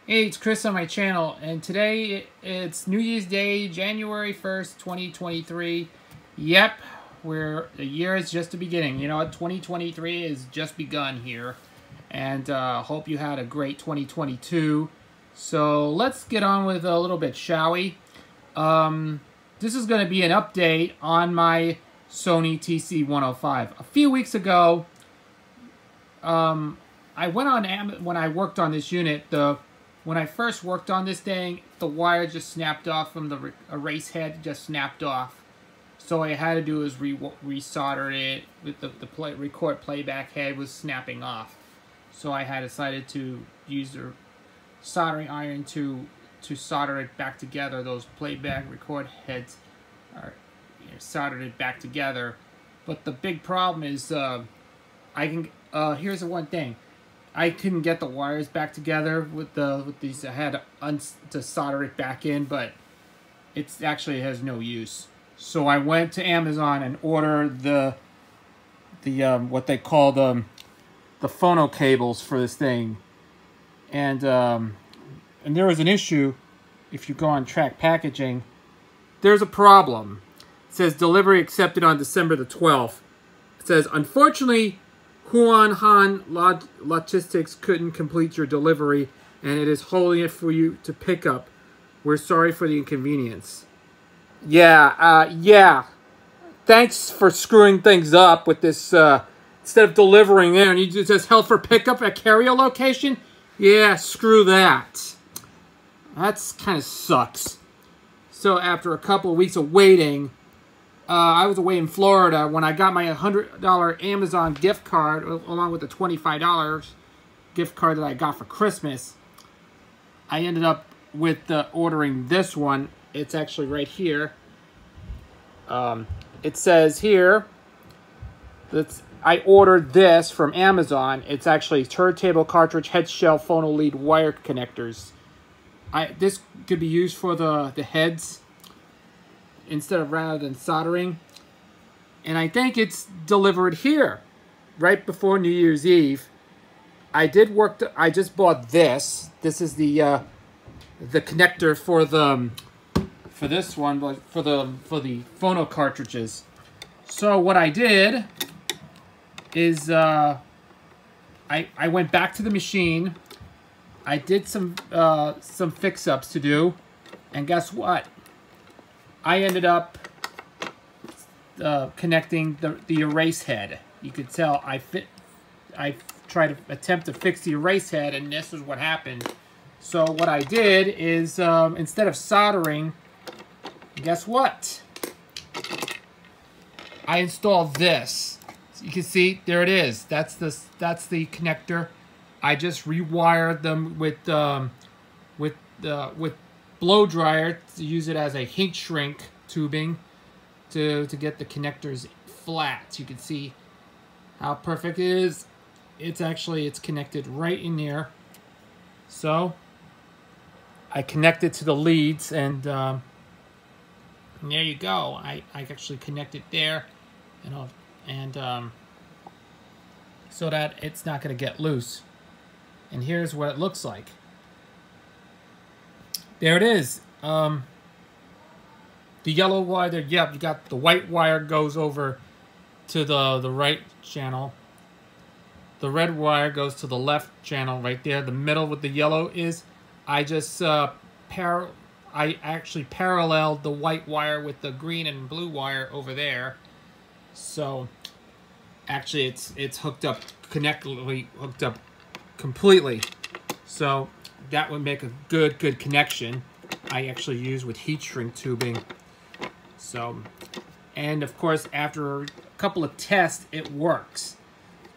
Hey, it's Chris on my channel, and today it's New Year's Day, January 1st, 2023. Yep, the year is just the beginning. You know what? 2023 is just begun here, and hope you had a great 2022. So let's get on with a little bit, shall we? This is going to be an update on my Sony TC-105. A few weeks ago, I went on Amazon when I worked on this unit. When I first worked on this thing, the wire just snapped off from the erase head, just snapped off. So what I had to do is resolder it with the record playback head was snapping off. So I had decided to use the soldering iron to solder it back together. Those playback record heads are soldered it back together. But the big problem is here's the one thing. I couldn't get the wires back together with these. I had to solder it back in, but it actually has no use. So I went to Amazon and ordered the what they call the phono cables for this thing, and there was an issue. If you go on track packaging, there's a problem. It says delivery accepted on December the 12th. It says unfortunately, Huan Han Logistics couldn't complete your delivery, and it is holding it for you to pick up. We're sorry for the inconvenience. Yeah. Thanks for screwing things up with this. Instead of delivering there, and you just held for pickup at carrier location. Yeah, screw that. That's kind of sucks. So after a couple of weeks of waiting, I was away in Florida when I got my $100 Amazon gift card along with the $25 gift card that I got for Christmas. I ended up with ordering this one. It's actually right here. It says here that I ordered this from Amazon. It's actually turntable cartridge head shell phono lead wire connectors. This could be used for the heads rather than soldering, and I think it's delivered here right before New Year's Eve. I just bought this. This is the connector for this one, but for the phono cartridges. So what I did is I went back to the machine. I did some fix-ups to do, and guess what? I ended up connecting the erase head. You could tell I tried to attempt to fix the erase head, and this is what happened. So what I did is instead of soldering, guess what? I installed this. So you can see there it is. That's the connector. I just rewired them with blow dryer to use it as a heat shrink tubing to get the connectors flat. You can see how perfect it is. It's connected right in there. So I connected to the leads, and there you go. I actually connected there, so that it's not going to get loose. And here's what it looks like. There it is. The yellow wire there, yep, you got the white wire goes over to the right channel. The red wire goes to the left channel right there. The middle with the yellow is, I actually paralleled the white wire with the green and blue wire over there. So actually it's hooked up, hooked up completely. So that would make a good connection. I actually use with heat shrink tubing. So, and of course after a couple of tests it works.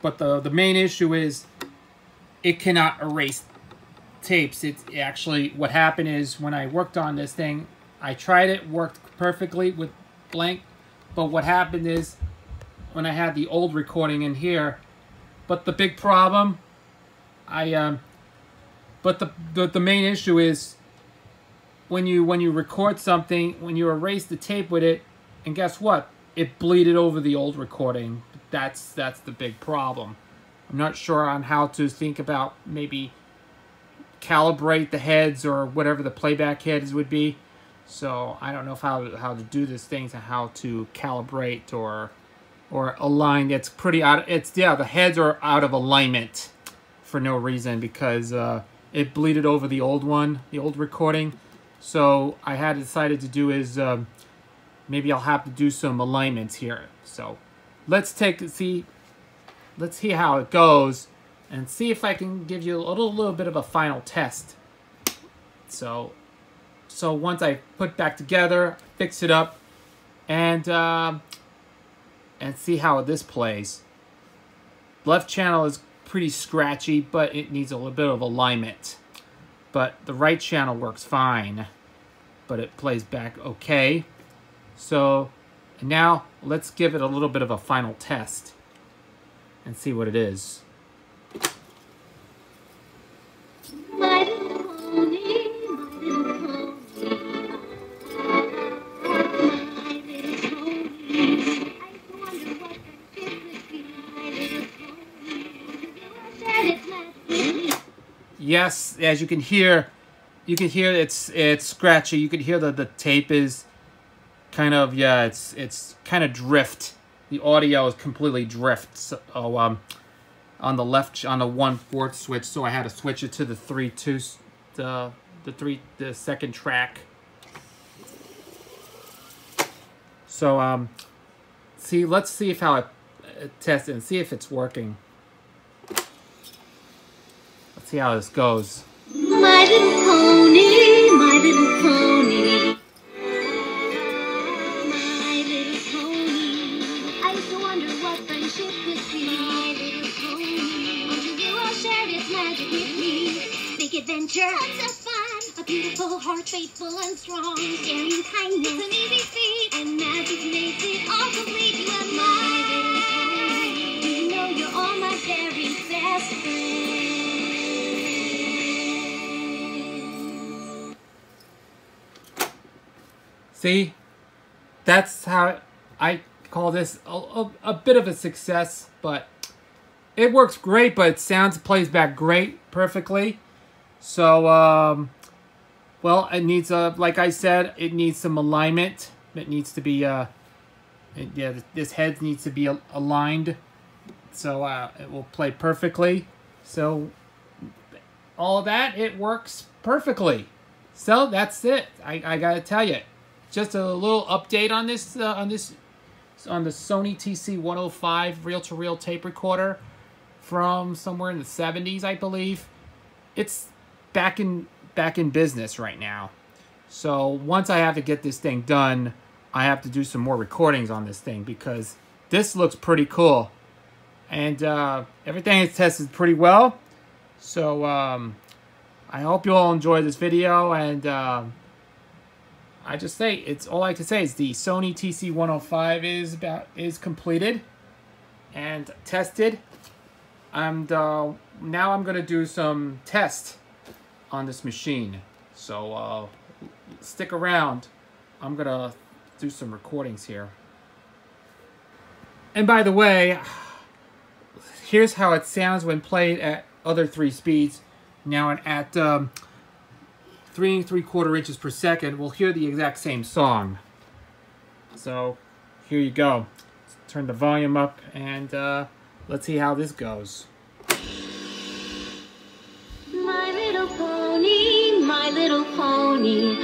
But the main issue is it cannot erase tapes. It's actually, what happened is when I worked on this thing, I tried it, worked perfectly with blank. But what happened is when I had the old recording in here, but the big problem, but the main issue is when you record something, when you erase the tape with it, and guess what? It bleeded over the old recording. That's the big problem. I'm not sure on how to think about maybe calibrate the heads or whatever the playback heads would be. So I don't know how to do this thing, and how to calibrate or align. It's pretty out. Yeah, the heads are out of alignment for no reason, because it bleeded over the old one, the old recording. So I had decided to do is maybe I'll have to do some alignments here. So let's see how it goes, and see if I can give you a little bit of a final test. So once I put back together, fix it up, and see how this plays. Left channel is pretty scratchy, but it needs a little bit of alignment. But the right channel works fine, but it plays back okay. So now let's give it a little bit of a final test and see what it is. Yes, as you can hear it's scratchy. You can hear the tape is kind of, yeah, it's kind of drift. The audio is completely drift. So, on the left, on the 1/4 switch, so I had to switch it to the 3/2, the second track. So let's see if how I test it and see if it's working. Let's see how this goes. My little pony, my little pony. My little pony. I used to wonder what friendship could be. My little pony. Until you all shared its magic with me. Big adventure, tons of fun. A beautiful heart, faithful and strong. Sharing kindness, an easy feat. And magic makes it all complete. You are my little pony. Do you know you're all my very best friends? See, that's how I call this a bit of a success, but it works great, but it plays back great, perfectly. So, well, it needs, like I said, it needs some alignment. It needs to be, yeah, this head needs to be aligned, so it will play perfectly. So, all of that, it works perfectly. So, that's it. I gotta tell you. Just a little update on this, on the Sony TC-105 reel-to-reel tape recorder from somewhere in the 70s, I believe. It's back in business right now. So once I have to get this thing done, I have to do some more recordings on this thing, because this looks pretty cool, and everything is tested pretty well. So I hope you all enjoy this video, and I just say, it's all I can say is the Sony TC-105 is completed and tested. And now I'm gonna do some tests on this machine. So stick around. I'm gonna do some recordings here. And by the way, here's how it sounds when played at other 3 speeds. Now at 3 3/4 inches per second, we'll hear the exact same song. So here you go. Let's turn the volume up, and let's see how this goes. My little pony, my little pony.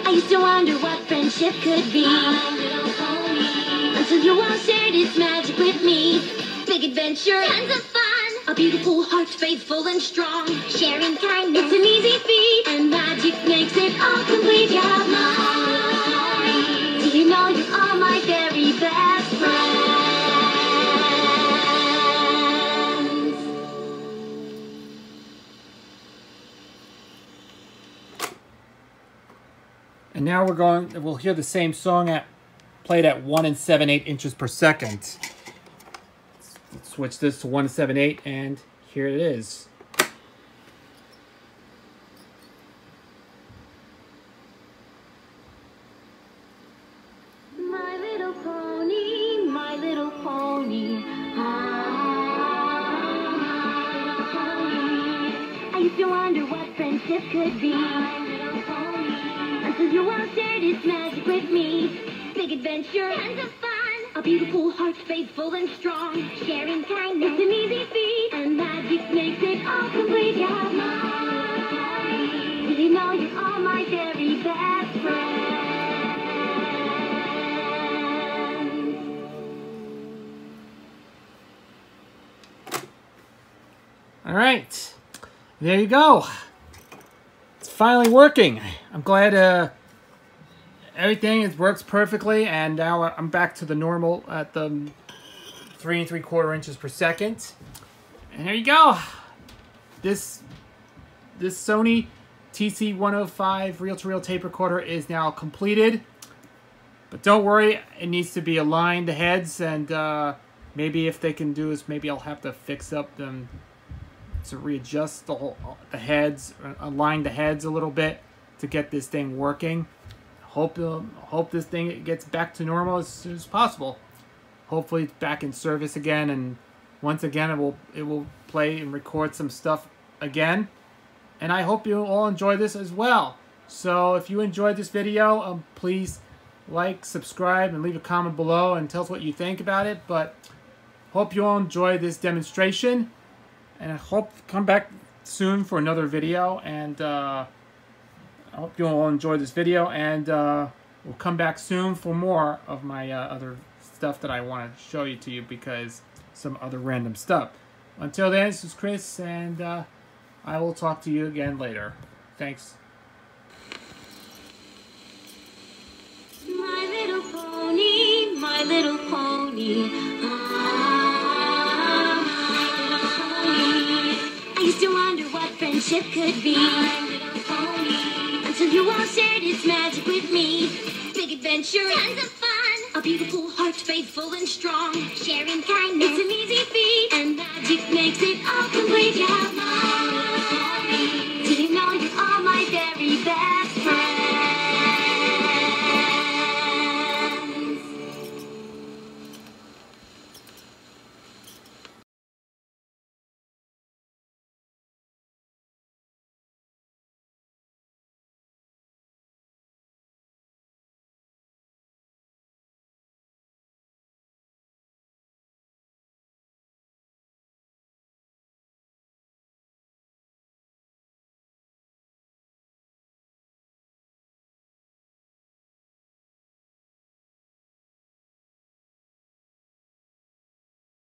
I used to wonder what friendship could be. My little pony. Until you all shared its magic with me. Big adventure, tons of fun. A beautiful heart, faithful and strong. Sharing kindness, it's an easy feat. And magic makes it all complete. You're mine. Do you know you're all my very best friends? And now we'll hear the same song played at 1 7/8 inches per second. Let's switch this to 1 7/8, and here it is. My little pony, my little pony. friendship could be. My little pony. Until you all shared its magic with me. Big adventure, tons of fun. A beautiful heart, faithful and strong. Sharing kindness, it's an easy feat. And magic makes it all complete. You're my little pony. Did you know you're all my very best friends? All right, there you go. It's finally working. I'm glad everything works perfectly, and now I'm back to the normal at the 3 3/4 inches per second. And there you go. This Sony TC-105 reel-to-reel tape recorder is now completed. But don't worry, it needs to be aligned, the heads, and maybe if they can do is maybe I'll have to fix up them to readjust the heads, align the heads a little bit to get this thing working. Hope this thing gets back to normal as soon as possible. Hopefully it's back in service again, and once again it will play and record some stuff again. And I hope you all enjoy this as well. So if you enjoyed this video, please like, subscribe, and leave a comment below and tell us what you think about it. But hope you all enjoy this demonstration, and I hope to come back soon for another video. And I hope you all enjoyed this video, and we'll come back soon for more of my other stuff that I want to show you to you, because some other random stuff. Until then, this is Chris, and I will talk to you again later. Thanks. My little pony, my little pony. Ah, my little pony. I used to wonder what friendship could be. My little pony. Until you all shared its magic with me. Big adventure, tons of fun. A beautiful heart, faithful and strong. Sharing kindness, it's an easy feat. And magic makes it all complete. You have my little pony. Did you know you're all my very best?